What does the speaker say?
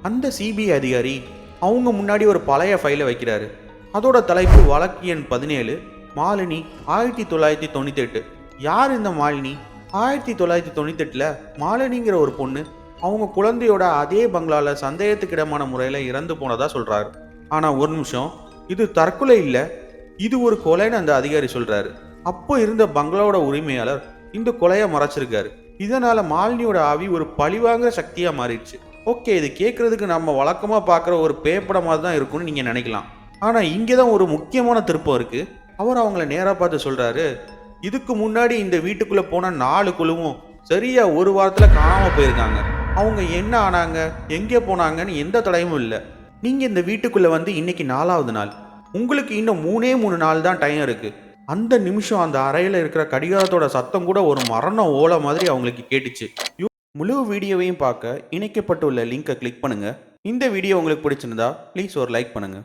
அந்த சிபிஐ அதிகாரி அவங்க முன்னாடி ஒரு பழைய ஃபைலை வைக்கிறாரு. அதோட தலைப்பு வழக்கு எண் 17, மாலினி 1998. யார் இந்த மாலினி? 1998 மாலினிங்கிற ஒரு பொண்ணு அவங்க குழந்தையோட அதே பங்களால சந்தேகத்துக்கிடமான முறையில் இறந்து போனதா சொல்றாரு. ஆனா ஒரு நிமிஷம், இது தற்கொலை இல்லை, இது ஒரு கொலைன்னு அந்த அதிகாரி சொல்றாரு. அப்போ இருந்த பங்களாவோட உரிமையாளர் இந்த கொலையை மறைச்சிருக்காரு. இதனால மாலினியோட ஆவி ஒரு பழிவாங்கிற சக்தியா மாறிடுச்சு. ஓகே, இது கேட்கறதுக்கு நம்ம வழக்கமா பார்க்குற ஒரு பேப்படமாக தான் இருக்கும்னு நீங்க நினைக்கலாம். ஆனா இங்கேதான் ஒரு முக்கியமான திருப்பம் இருக்கு. அவர் அவங்கள நேரா பார்த்து சொல்றாரு, இதுக்கு முன்னாடி இந்த வீட்டுக்குள்ள போன 4 குழுவும் சரியா ஒரு வாரத்துல காணாம போயிருக்காங்க. அவங்க என்ன ஆனாங்க, எங்கே போனாங்கன்னு எந்த தடையும் இல்லை. நீங்க இந்த வீட்டுக்குள்ள வந்து இன்னைக்கு 4வது நாள். உங்களுக்கு இன்னும் 3 நாள் தான் டைம் இருக்கு. அந்த நிமிஷம் அந்த அறையில் இருக்கிற கடிகாரத்தோட சத்தம் கூட ஒரு மரண ஓலை மாதிரி அவங்களுக்கு கேட்டுச்சு. முழு வீடியோவையும் பார்க்க இணைக்கப்பட்டுள்ள லிங்கை கிளிக் பண்ணுங்க. இந்த வீடியோ உங்களுக்கு பிடிச்சிருந்தா ப்ளீஸ் ஒரு லைக் பண்ணுங்க.